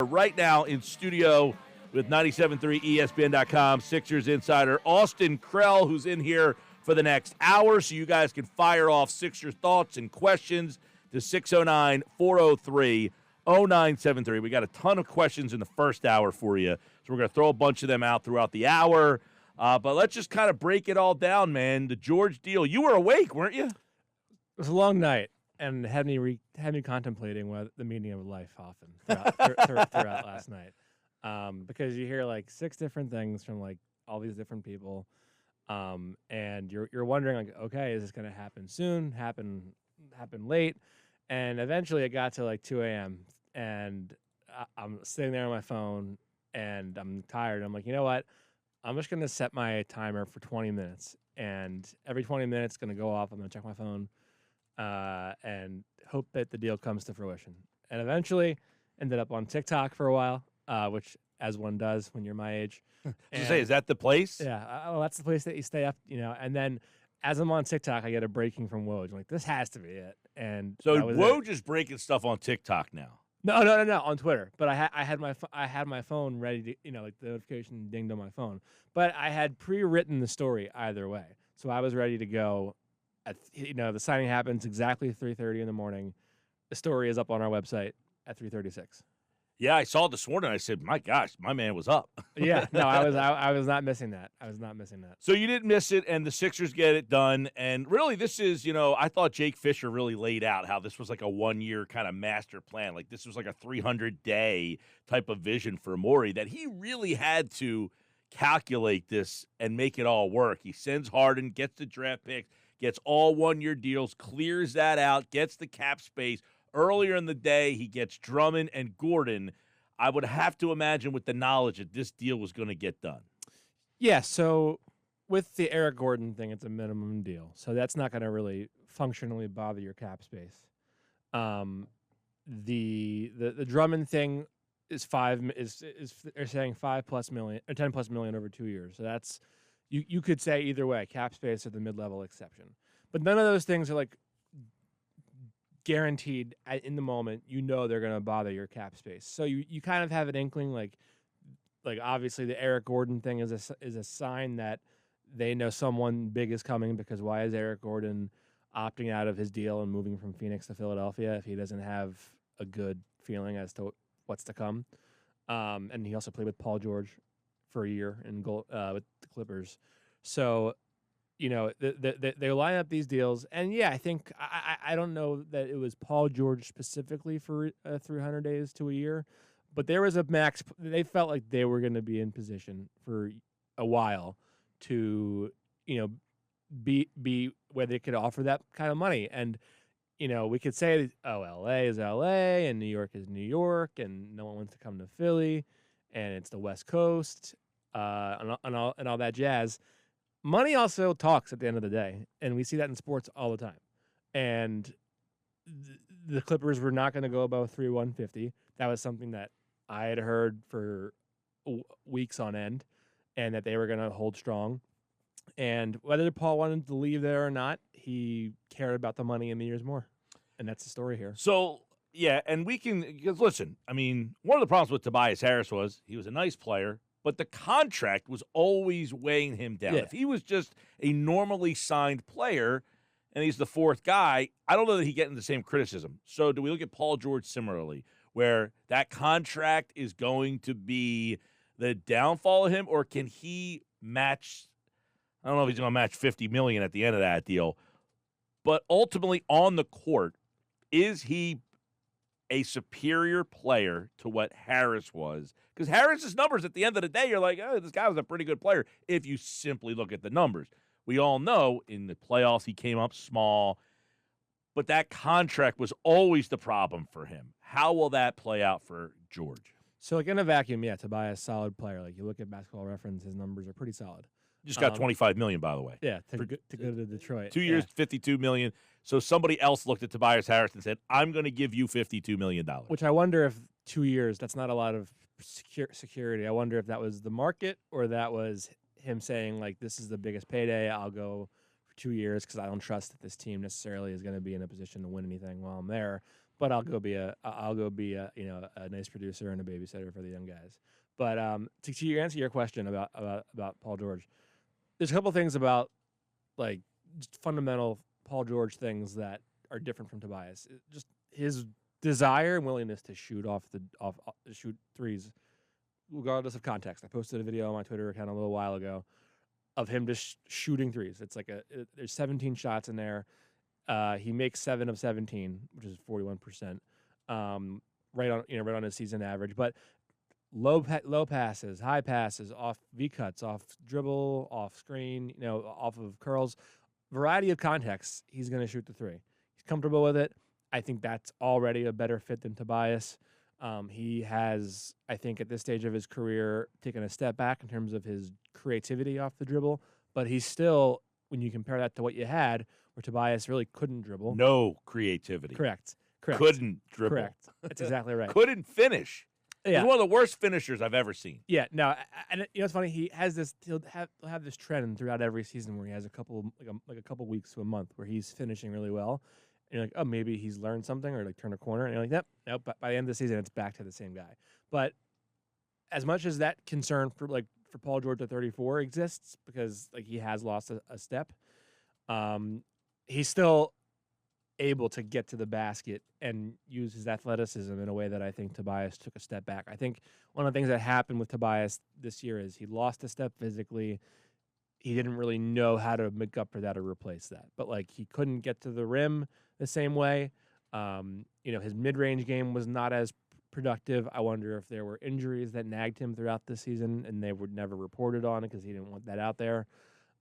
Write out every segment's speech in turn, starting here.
right now in studio with 97.3 ESPN.com, Sixers insider Austin Krell, who's in here for the next hour, so you guys can fire off Sixers thoughts and questions to 609-403-0973. We got a ton of questions in the first hour for you, so we're going to throw a bunch of them out throughout the hour. But let's just kind of break it all down, man. The George deal. You were awake, weren't you? It was a long night and had me contemplating the meaning of life often throughout last night. Because you hear like 6 different things from like all these different people, and you're wondering like, okay, is this going to happen soon? Happen late? And eventually it got to like 2 a.m. and I'm sitting there on my phone and I'm tired. I'm like, you know what? I'm just going to set my timer for 20 minutes, and every 20 minutes going to go off. I'm going to check my phone and hope that the deal comes to fruition. And eventually ended up on TikTok for a while. Which, as one does when you're my age. Is that the place? Yeah, that's the place that you stay up, And then as I'm on TikTok, I get a breaking from Woj. I'm like, this has to be it. And so Woj is breaking stuff on TikTok now. No, on Twitter. But I had my phone ready to, like the notification dinged on my phone. But I had pre-written the story either way, so I was ready to go. The signing happens exactly 3:30 in the morning. The story is up on our website at 3:36. Yeah, I saw it this morning. I said, "My gosh, my man was up." Yeah, no, I was not missing that. So you didn't miss it, and the Sixers get it done. And really, this is, I thought Jake Fisher really laid out how this was like a 1-year kind of master plan. Like this was like a 300-day type of vision for Morey, that he really had to calculate this and make it all work. He sends Harden, gets the draft picks, gets all 1-year deals, clears that out, gets the cap space. Earlier in the day, he gets Drummond and Gordon. I would have to imagine with the knowledge that this deal was going to get done. Yeah, so with the Eric Gordon thing, it's a minimum deal. So that's not going to really functionally bother your cap space. The Drummond thing is they're saying $5+ million or $10+ million over 2 years. So that's you could say either way, cap space or the mid-level exception. But none of those things are like guaranteed in the moment. They're going to bother your cap space. So you kind of have an inkling like obviously the Eric Gordon thing is a sign that they know someone big is coming, because why is Eric Gordon opting out of his deal and moving from Phoenix to Philadelphia if he doesn't have a good feeling as to what's to come? And he also played with Paul George for a year with the Clippers. So they line up these deals, and yeah, I think I don't know that it was Paul George specifically for 300 days to a year, but there was a max. They felt like they were going to be in position for a while to be where they could offer that kind of money. And we could say, oh, LA is LA and New York is New York, and no one wants to come to Philly, and it's the West Coast, and all that jazz. Money also talks at the end of the day, and we see that in sports all the time. And the Clippers were not going to go above 3,150. That was something that I had heard for weeks on end, and that they were going to hold strong. And whether Paul wanted to leave there or not, he cared about the money and the years more. And that's the story here. So, yeah, and because listen, I mean, one of the problems with Tobias Harris was he was a nice player, but the contract was always weighing him down. Yeah. If he was just a normally signed player and he's the fourth guy, I don't know that he'd get into the same criticism. So do we look at Paul George similarly, where that contract is going to be the downfall of him, or can he match? I don't know if he's going to match $50 million at the end of that deal, but ultimately on the court, is he a superior player to what Harris was? Because Harris's numbers at the end of the day, you're like, oh, this guy was a pretty good player if you simply look at the numbers. We all know in the playoffs he came up small, but that contract was always the problem for him. How will that play out for George? So like in a vacuum, yeah, Tobias, solid player. Like you look at Basketball Reference, his numbers are pretty solid. Just got $25 million, by the way. Yeah, to go to Detroit. 2 years, $52 million. So somebody else looked at Tobias Harris and said, I'm going to give you $52 million. Which I wonder if 2 years, that's not a lot of security. I wonder if that was the market or that was him saying, like, this is the biggest payday. I'll go for 2 years because I don't trust that this team necessarily is going to be in a position to win anything while I'm there. but I'll go be a a nice producer and a babysitter for the young guys. But to answer your question about Paul George, there's a couple things about like just fundamental Paul George things that are different from Tobias. Just his desire and willingness to shoot shoot threes, regardless of context. I posted a video on my Twitter account a little while ago of him just shooting threes. It's like there's 17 shots in there. He makes 7 of 17, which is 41%. Right on his season average. But low passes, high passes, off V cuts, off dribble, off screen, off of curls, variety of contexts. He's going to shoot the three. He's comfortable with it. I think that's already a better fit than Tobias. He has, I think, at this stage of his career, taken a step back in terms of his creativity off the dribble. But he's still, when you compare that to what you had, where Tobias really couldn't dribble. No creativity. Correct. Couldn't dribble. Correct. That's exactly right. Couldn't finish. Yeah. He's one of the worst finishers I've ever seen. Yeah. No, and it's funny. He'll have this trend throughout every season where he has a couple weeks to a month where he's finishing really well. And you're like, oh, maybe he's learned something or like turned a corner. And you're like, nope. But by the end of the season, it's back to the same guy. But as much as that concern for Paul George at 34 exists because like he has lost a step, he's still able to get to the basket and use his athleticism in a way that I think Tobias took a step back. I think one of the things that happened with Tobias this year is he lost a step physically. He didn't really know how to make up for that or replace that. But like he couldn't get to the rim the same way. His mid-range game was not as productive. I wonder if there were injuries that nagged him throughout the season and they were never reported on because he didn't want that out there.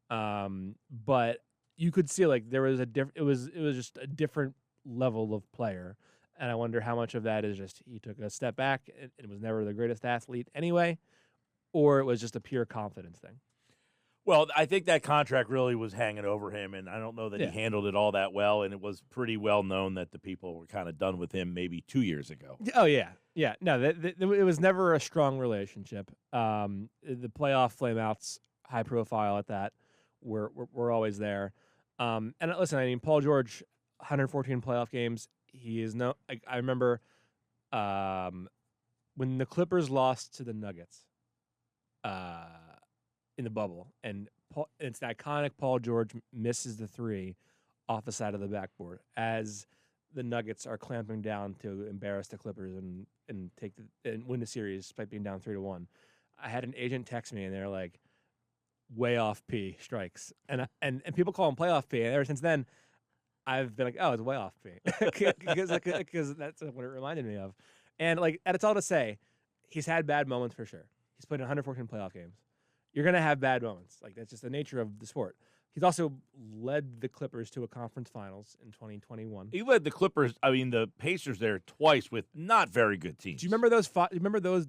But you could see like there was it was just a different level of player. And I wonder how much of that is just he took a step back and was never the greatest athlete anyway, or it was just a pure confidence thing. Well, I think that contract really was hanging over him, and I don't know that he handled it all that well, and it was pretty well known that the people were kind of done with him maybe 2 years ago. Oh, yeah. Yeah. No, it was never a strong relationship. The playoff flameouts, high profile at that, were always there. And listen, I mean, Paul George, 114 playoff games. He is I remember when the Clippers lost to the Nuggets in the bubble, and it's the iconic Paul George misses the three off the side of the backboard as the Nuggets are clamping down to embarrass the Clippers and win the series by being down 3-1. I had an agent text me, and they're like, way off P strikes, and people call him playoff P, and ever since then I've been like, oh, it's way off P because that's what it reminded me of. And like, and it's all to say, he's had bad moments for sure. He's played in 114 playoff games. You're gonna have bad moments, like that's just the nature of the sport. He's also led the Clippers to a conference finals in 2021. He led the Clippers, the Pacers there twice with not very good teams. Do you remember those? Remember those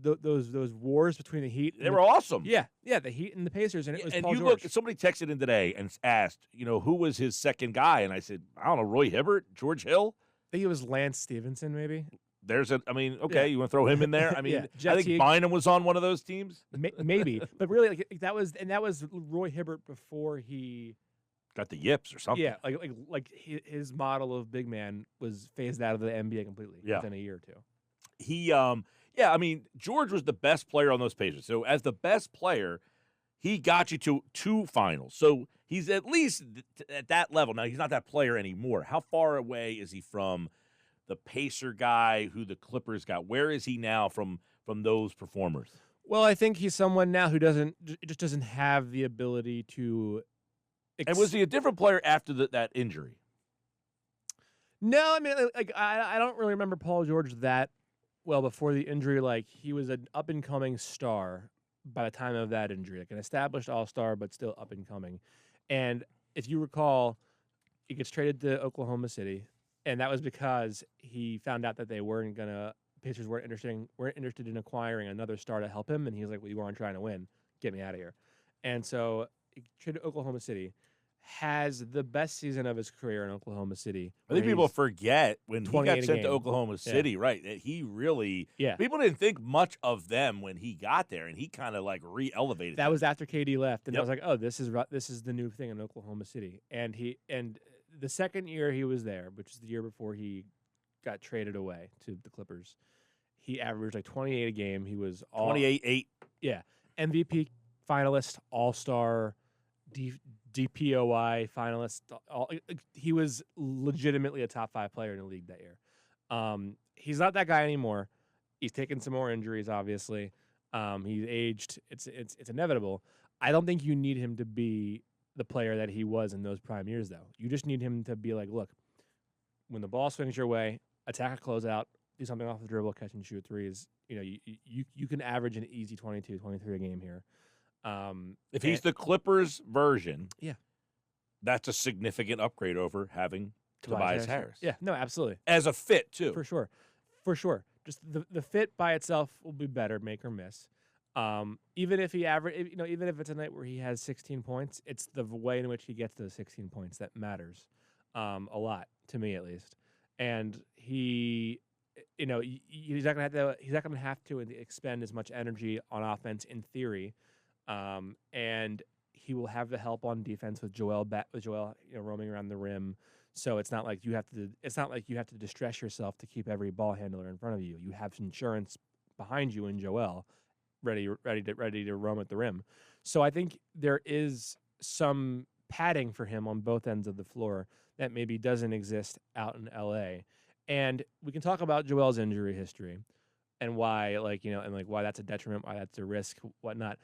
wars between the Heat? They were awesome. Yeah, the Heat and the Pacers, and it was and Paul you George. Look, somebody texted in today and asked, who was his second guy, and I said, I don't know, Roy Hibbert, George Hill. I think it was Lance Stevenson, maybe. There's you want to throw him in there? I mean, yeah. I think Bynum was on one of those teams. Maybe, but really, like that was Roy Hibbert before he got the yips or something. Yeah, like his model of big man was phased out of the NBA completely within a year or two. He, George was the best player on those Pacers. So as the best player, he got you to 2 finals. So he's at least at that level. Now he's not that player anymore. How far away is he from the Pacer guy who the Clippers got? Where is he now from those performers? Well, I think he's someone now who just doesn't have the ability to. And was he a different player after that injury? No, I mean, like I don't really remember Paul George that well before the injury. Like he was an up and coming star by the time of that injury, like an established all-star, but still up and coming. And if you recall, he gets traded to Oklahoma City, and that was because he found out that Pacers weren't interested in acquiring another star to help him, and he was like, "Well, you weren't trying to win. Get me out of here." And so he traded to Oklahoma City. Has the best season of his career in Oklahoma City. I think people forget when he got sent to Oklahoma City, right? That he really, people didn't think much of them when he got there, and he kind of like re-elevated. That was after KD left, and I was like, oh, this is the new thing in Oklahoma City. And the second year he was there, which is the year before he got traded away to the Clippers, he averaged like 28 a game. He was 28-8. Yeah, MVP finalist, All-Star, DPOY finalist. He was legitimately a top 5 player in the league that year. He's not that guy anymore. He's taken some more injuries, obviously. He's aged. It's inevitable. I don't think you need him to be the player that he was in those prime years, though. You just need him to be like, look, when the ball swings your way, attack a closeout, do something off the dribble, catch and shoot threes. You can average an easy 22, 23 a game here. If he's the Clippers version, yeah, that's a significant upgrade over having Tobias Harris. Yeah, no, absolutely. As a fit, too. For sure. Just the fit by itself will be better, make or miss. Even if even if it's a night where he has 16 points, it's the way in which he gets those 16 points that matters a lot, to me at least. And he's not gonna have to expend as much energy on offense in theory. And he will have the help on defense with Joel roaming around the rim. So it's not like you have to distress yourself to keep every ball handler in front of you. You have insurance behind you in Joel, ready to roam at the rim. So I think there is some padding for him on both ends of the floor that maybe doesn't exist out in LA. And we can talk about Joel's injury history and why why that's a detriment, why that's a risk, whatnot.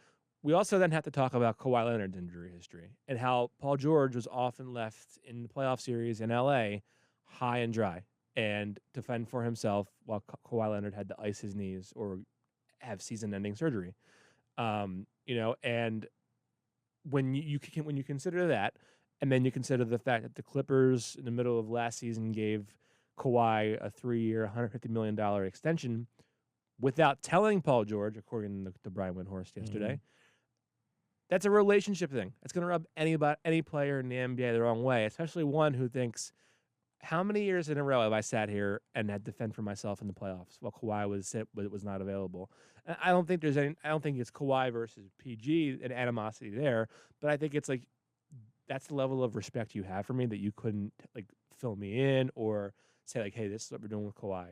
We also then have to talk about Kawhi Leonard's injury history and how Paul George was often left in the playoff series in LA high and dry and to fend for himself while Kawhi Leonard had to ice his knees or have season-ending surgery. And when you consider that, and then you consider the fact that the Clippers in the middle of last season gave Kawhi a 3-year, $150 million extension without telling Paul George, according to Brian Windhorst yesterday. That's a relationship thing. It's going to rub any player in the NBA the wrong way, especially one who thinks, how many years in a row have I sat here and had to fend for myself in the playoffs while Kawhi was not available? And I don't think it's Kawhi versus PG and animosity there, but I think it's like that's the level of respect you have for me that you couldn't like fill me in or say like, hey, this is what we're doing with Kawhi,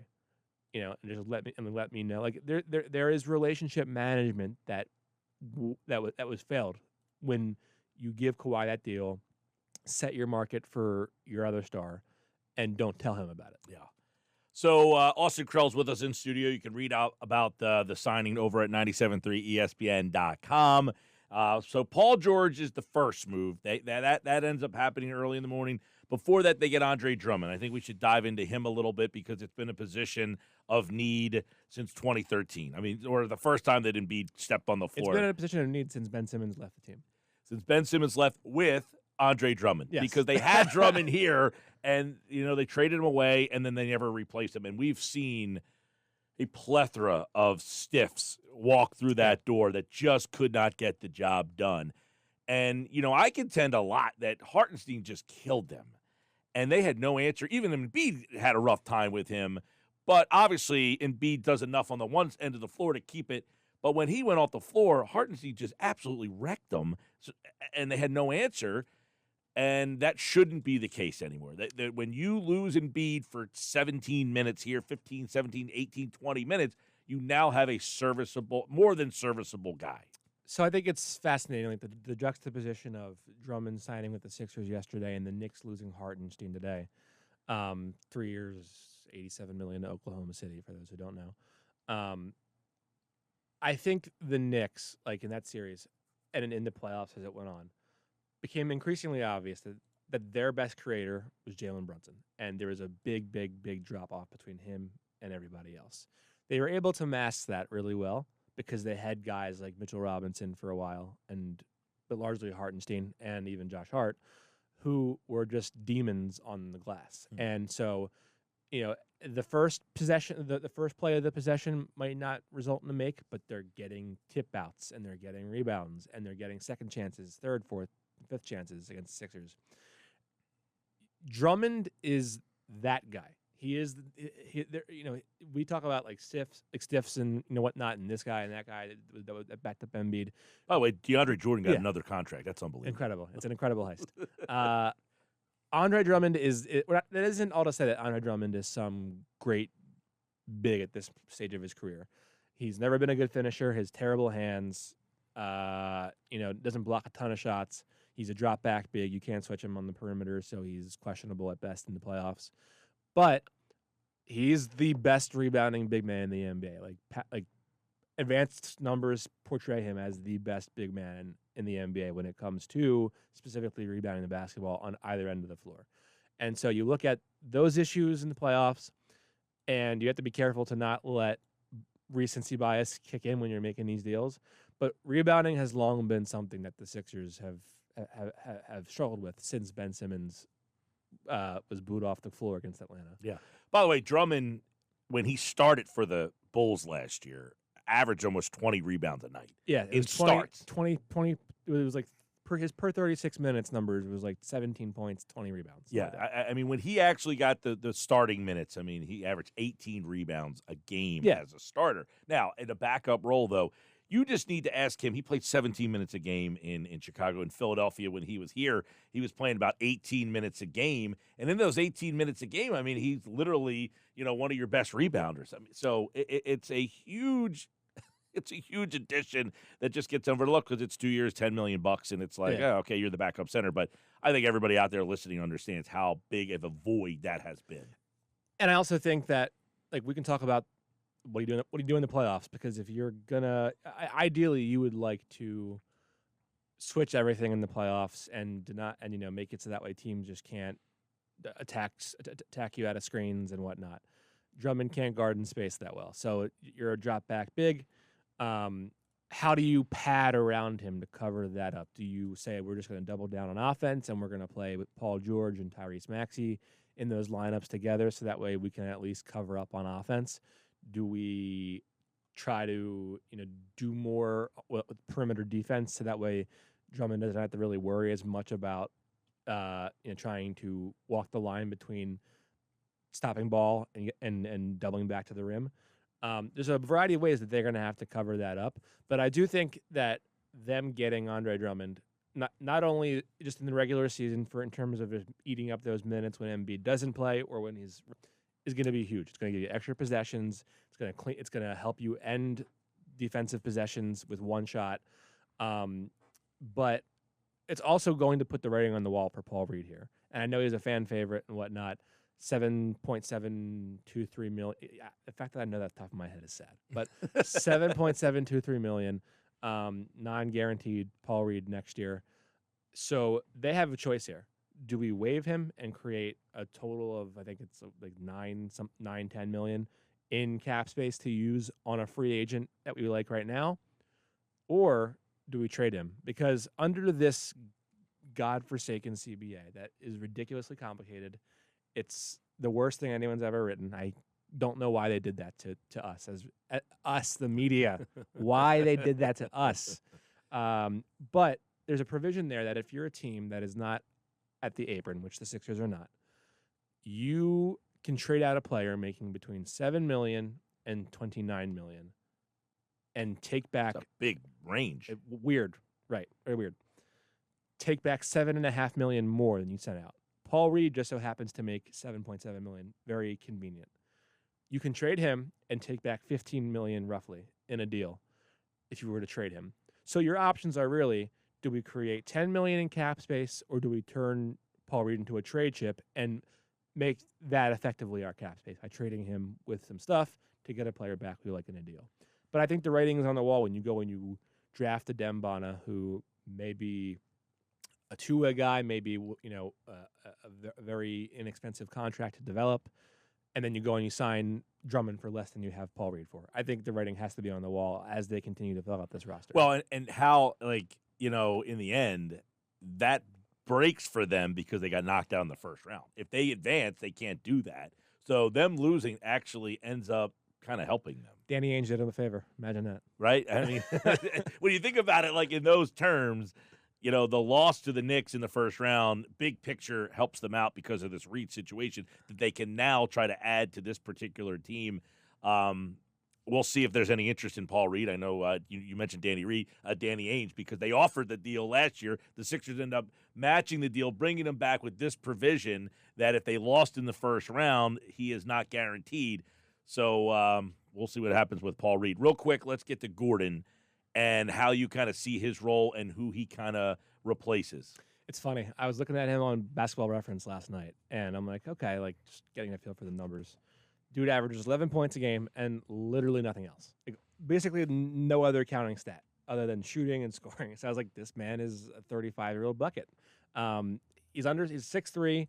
and just let me know. Like there is relationship management that was failed when you give Kawhi that deal, set your market for your other star, and don't tell him about it. Yeah. So Austin Krell's with us in studio. You can read out about the signing over at 97.3ESPN.com. So Paul George is the first move. That ends up happening early in the morning. Before that, they get Andre Drummond. I think we should dive into him a little bit because it's been a position of need since 2013. I mean, or the first time that Embiid stepped on the floor. It's been a position of need since Ben Simmons left the team. Since Ben Simmons left with Andre Drummond. Yes. Because they had Drummond here, and, they traded him away, and then they never replaced him. And we've seen a plethora of stiffs walk through that door that just could not get the job done. And, I contend a lot that Hartenstein just killed them. And they had no answer. Even Embiid had a rough time with him. But obviously, Embiid does enough on the one end of the floor to keep it. But when he went off the floor, Hartenstein just absolutely wrecked them. And they had no answer. And that shouldn't be the case anymore. That when you lose Embiid for 17 minutes here, 15, 17, 18, 20 minutes, you now have a more than serviceable guy. So I think it's fascinating, like the juxtaposition of Drummond signing with the Sixers yesterday and the Knicks losing Hartenstein today. 3 years, $87 million to Oklahoma City, for those who don't know. I think the Knicks, like in that series, and in the playoffs as it went on, became increasingly obvious that their best creator was Jalen Brunson, and there was a big, big, big drop-off between him and everybody else. They were able to mask that really well, because they had guys like Mitchell Robinson for a while, but largely Hartenstein and even Josh Hart, who were just demons on the glass. Mm-hmm. And so, the first possession, the first play of the possession might not result in a make, but they're getting tip outs and they're getting rebounds and they're getting second chances, third, fourth, fifth chances against the Sixers. Drummond is that guy. He is, we talk about like stiffs and whatnot, and this guy and that guy that backed up Embiid. By the way, DeAndre Jordan got another contract. That's unbelievable. Incredible. It's an incredible heist. Andre Drummond that isn't all to say that Andre Drummond is some great big at this stage of his career. He's never been a good finisher. His terrible hands, doesn't block a ton of shots. He's a drop back big. You can't switch him on the perimeter, so he's questionable at best in the playoffs. But he's the best rebounding big man in the NBA. Like advanced numbers portray him as the best big man in the NBA when it comes to specifically rebounding the basketball on either end of the floor. And so you look at those issues in the playoffs, and you have to be careful to not let recency bias kick in when you're making these deals. But rebounding has long been something that the Sixers have struggled with since Ben Simmons was booed off the floor against Atlanta. Yeah. By the way, Drummond, when he started for the Bulls last year, averaged almost 20 rebounds a night. Yeah, it starts 20. It was like his per 36 minutes numbers was like 17 points, 20 rebounds. Yeah, like I mean, when he actually got the starting minutes, I mean, he averaged 18 rebounds a game as a starter. Now, in a backup role, though, you just need to ask him. He played 17 minutes a game in Chicago. In Philadelphia, when he was here, he was playing about 18 minutes a game. And in those 18 minutes a game, I mean, he's literally, one of your best rebounders. I mean, so it's a huge addition that just gets overlooked because it's 2 years, $10 million, and it's like, oh, okay, you're the backup center. But I think everybody out there listening understands how big of a void that has been. And I also think that, like, we can talk about what do you do in the playoffs, because if you're gonna, ideally, you would like to switch everything in the playoffs and make it so that way teams just can't attack you out of screens and whatnot. Drummond can't guard in space that well, so you're a drop back big. How do you pad around him to cover that up? Do you say we're just going to double down on offense and we're going to play with Paul George and Tyrese Maxey in those lineups together so that way we can at least cover up on offense? Do we try to do more with perimeter defense so that way Drummond doesn't have to really worry as much about trying to walk the line between stopping ball and doubling back to the rim? There's a variety of ways that they're going to have to cover that up, but I do think that them getting Andre Drummond, not only just in the regular season in terms of eating up those minutes when Embiid doesn't play or when is going to be huge. It's going to give you extra possessions. It's going to help you end defensive possessions with one shot, but it's also going to put the writing on the wall for Paul Reed here. And I know he's a fan favorite and whatnot. $7.723 million. The fact that I know that off the top of my head is sad. But $7.723 million, non-guaranteed Paul Reed next year. So they have a choice here. Do we waive him and create a total of, I think it's like 10 million in cap space to use on a free agent that we like right now? Or do we trade him? Because under this godforsaken CBA that is ridiculously complicated, it's the worst thing anyone's ever written. I don't know why they did that to us, us, the media, why they did that to us. But there's a provision there that if you're a team that is not at the apron, which the Sixers are not, you can trade out a player making between $7 million and $29 million and take back— That's a big range. Weird. Right. Very weird. Take back $7.5 million more than you sent out. Paul Reed just so happens to make $7.7 million. Very convenient. You can trade him and take back $15 million roughly in a deal if you were to trade him. So your options are really, do we create $10 million in cap space, or do we turn Paul Reed into a trade chip and make that effectively our cap space by trading him with some stuff to get a player back we like in a deal? But I think the writing is on the wall when you go and you draft a Dembana who may be a two-way guy, maybe a very inexpensive contract to develop, and then you go and you sign Drummond for less than you have Paul Reed for. I think the writing has to be on the wall as they continue to fill out this roster. Well, and how, in the end, that breaks for them because they got knocked out in the first round. If they advance, they can't do that. So them losing actually ends up kind of helping them. Danny Ainge did him a favor. Imagine that. Right? I mean, when you think about it, in those terms, the loss to the Knicks in the first round, big picture, helps them out because of this Reed situation that they can now try to add to this particular team. We'll see if there's any interest in Paul Reed. I know you mentioned Danny Ainge, because they offered the deal last year. The Sixers end up matching the deal, bringing him back with this provision that if they lost in the first round, he is not guaranteed. So we'll see what happens with Paul Reed. Real quick, let's get to Gordon and how you kind of see his role and who he kind of replaces. It's funny. I was looking at him on Basketball Reference last night, and I'm like, okay, like just getting a feel for the numbers. Dude averages 11 points a game and literally nothing else. Like, basically no other counting stat other than shooting and scoring. So I was like, this man is a 35-year-old bucket. He's 6'3".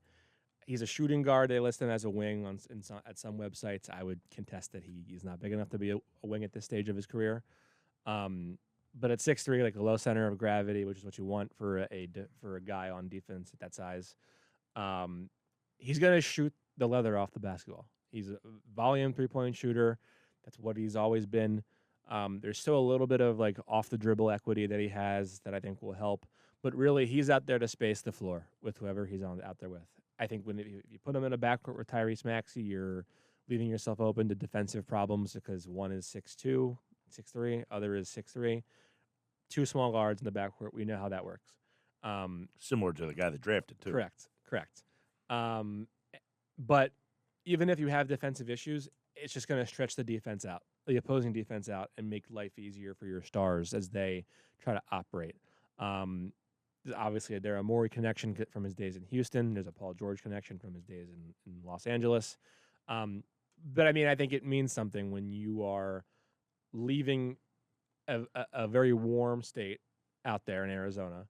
He's a shooting guard. They list him as a wing at some websites. I would contest that he's not big enough to be a wing at this stage of his career. But at 6'3", like a low center of gravity, which is what you want for a guy on defense at that size, he's going to shoot the leather off the basketball. He's a volume three-point shooter. That's what he's always been. There's still a little bit of like off-the-dribble equity that he has that I think will help. But really, he's out there to space the floor with whoever he's out there with. I think if you put him in a backcourt with Tyrese Maxey, you're leaving yourself open to defensive problems because one is 6'2", 6'3", other is 6'3". Two small guards in the backcourt. We know how that works. Similar to the guy that drafted, too. Correct. But even if you have defensive issues, it's just going to stretch the opposing defense out, and make life easier for your stars as they try to operate. There's obviously a Daryl Morey connection from his days in Houston. There's a Paul George connection from his days in Los Angeles. But, I mean, I think it means something when you are leaving a very warm state out there in Arizona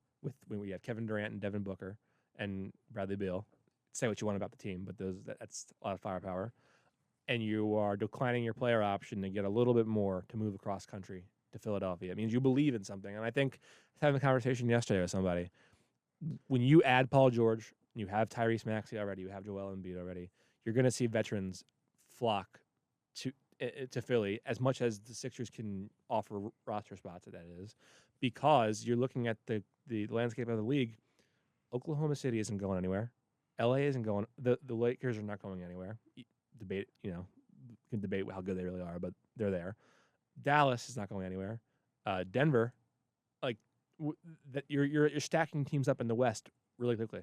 when we have Kevin Durant and Devin Booker and Bradley Beal. Say what you want about the team, but that's a lot of firepower. And you are declining your player option to get a little bit more to move across country to Philadelphia. It means you believe in something. And I think I was having a conversation yesterday with somebody. When you add Paul George, you have Tyrese Maxey already, you have Joel Embiid already, you're going to see veterans flock to Philly as much as the Sixers can offer roster spots, that is, because you're looking at the landscape of the league. Oklahoma City isn't going anywhere. LA isn't going. The Lakers are not going anywhere. Debate, you can debate how good they really are, but they're there. Dallas is not going anywhere. Denver, like you're stacking teams up in the West really quickly,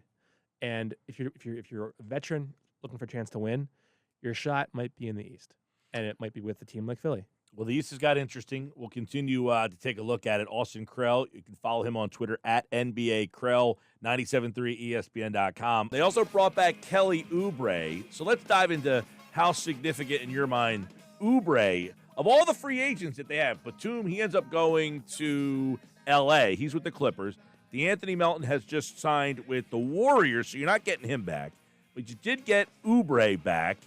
and if you're a veteran looking for a chance to win, your shot might be in the East, and it might be with a team like Philly. Well, the East has got interesting. We'll continue to take a look at it. Austin Krell, you can follow him on Twitter at NBA Krell, 973ESPN.com. They also brought back Kelly Oubre. So let's dive into how significant, in your mind, Oubre, of all the free agents that they have, Batum, he ends up going to L.A. He's with the Clippers. DeAnthony Melton has just signed with the Warriors, so you're not getting him back. But you did get Oubre back.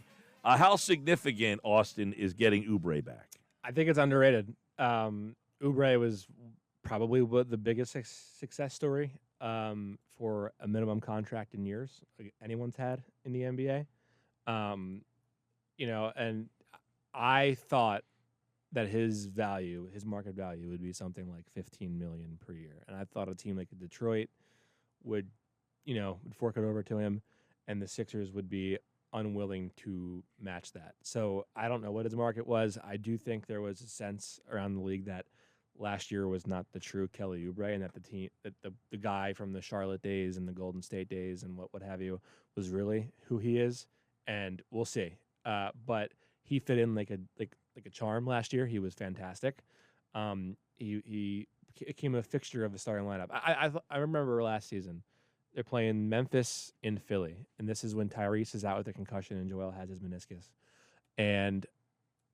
How significant, Austin, is getting Oubre back? I think it's underrated. Oubre was probably the biggest success story for a minimum contract in years anyone's had in the NBA. And I thought that his market value would be something like $15 million per year. And I thought a team like Detroit would fork it over to him, and the Sixers would be unwilling to match that. So I don't know what his market was. I do think there was a sense around the league that last year was not the true Kelly Oubre, and that the guy from the Charlotte days and the Golden State days and what have you was really who he is. And we'll see. But he fit in like a charm last year. He was fantastic. He became a fixture of the starting lineup. I remember last season. They're playing Memphis in Philly, and this is when Tyrese is out with a concussion and Joel has his meniscus. And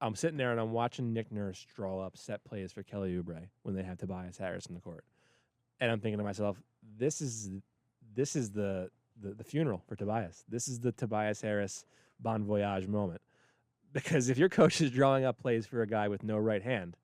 I'm sitting there and I'm watching Nick Nurse draw up set plays for Kelly Oubre when they have Tobias Harris in the court, and I'm thinking to myself, this is the funeral for Tobias. This is the Tobias Harris bon voyage moment, because if your coach is drawing up plays for a guy with no right hand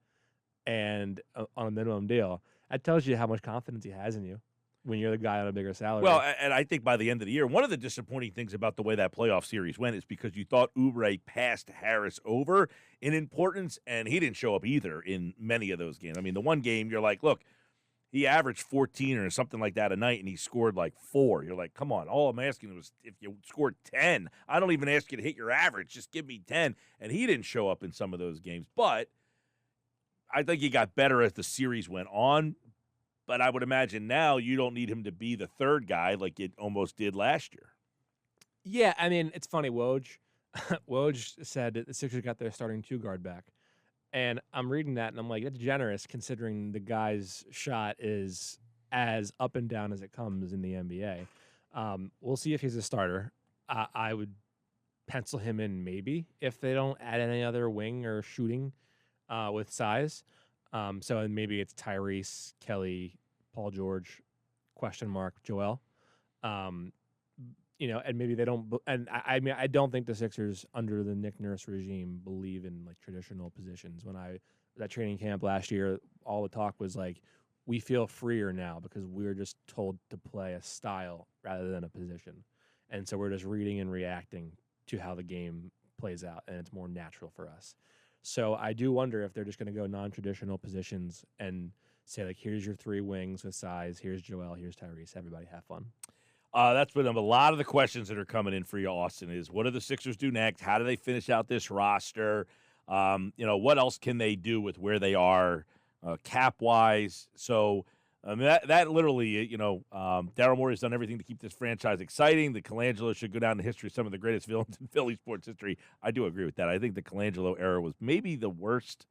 and on a minimum deal, that tells you how much confidence he has in you when you're the guy on a bigger salary. Well, and I think by the end of the year, one of the disappointing things about the way that playoff series went is because you thought Oubre passed Harris over in importance, and he didn't show up either in many of those games. I mean, the one game, you're like, look, he averaged 14 or something like that a night, and he scored like 4. You're like, come on. All I'm asking was if you scored 10. I don't even ask you to hit your average. Just give me 10. And he didn't show up in some of those games. But I think he got better as the series went on. But I would imagine now you don't need him to be the third guy like it almost did last year. Yeah, I mean, it's funny. Woj said that the Sixers got their starting 2-guard back. And I'm reading that, and I'm like, that's generous considering the guy's shot is as up and down as it comes in the NBA. We'll see if he's a starter. I would pencil him in maybe if they don't add any other wing or shooting with size. So maybe it's Tyrese, Kelly, Paul George, question mark, Joel. And maybe they don't. And I mean, I don't think the Sixers under the Nick Nurse regime believe in like traditional positions. When that training camp last year, all the talk was like, we feel freer now because we're just told to play a style rather than a position, and so we're just reading and reacting to how the game plays out, and it's more natural for us. So I do wonder if they're just going to go non-traditional positions and say like, here's your 3 wings with size. Here's Joel. Here's Tyrese. Everybody have fun. That's been a lot of the questions that are coming in for you, Austin, is what do the Sixers do next? How do they finish out this roster? What else can they do with where they are cap-wise? So that literally, Daryl Morey has done everything to keep this franchise exciting. The Colangelo should go down in history as some of the greatest villains in Philly sports history. I do agree with that. I think the Colangelo era was maybe the worst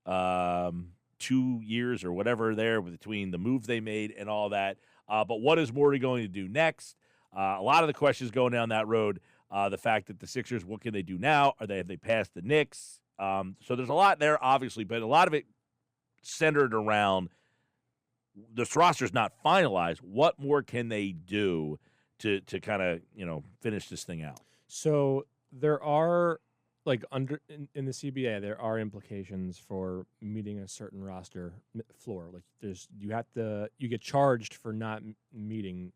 2 years or whatever there between the moves they made and all that. But what is Morey going to do next? A lot of the questions going down that road. The fact that the Sixers, what can they do now? Have they passed the Knicks? So there's a lot there, obviously, but a lot of it centered around this roster's not finalized. What more can they do to kind of finish this thing out? So there are in the CBA, there are implications for meeting a certain roster floor. Like you get charged for not meeting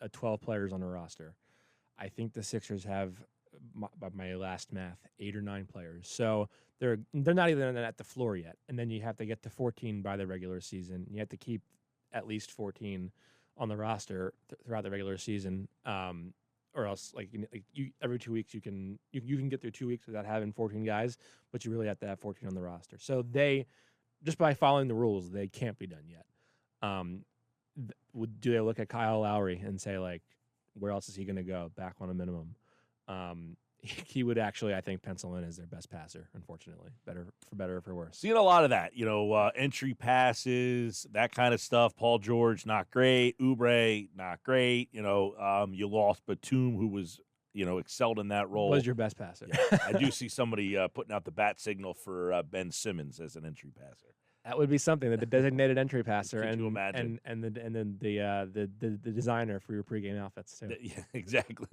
a 12 players on a roster. I think the Sixers have, by my last math, 8 or 9 players. So they're not even at the floor yet. And then you have to get to 14 by the regular season. You have to keep at least 14 on the roster throughout the regular season. Or else, every 2 weeks you can get through 2 weeks without having 14 guys, but you really have to have 14 on the roster. So they, just by following the rules, they can't be done yet. Do they look at Kyle Lowry and say where else is he going to go? Back on a minimum. He would actually, I think, pencil in as their best passer. Unfortunately, for better or for worse. Seeing a lot of that, entry passes, that kind of stuff. Paul George, not great. Oubre, not great. You lost Batum, who was, excelled in that role. Was your best passer. Yeah. I do see somebody putting out the bat signal for Ben Simmons as an entry passer. That would be something, that the designated entry passer and then the designer for your pregame outfits too. Yeah, exactly.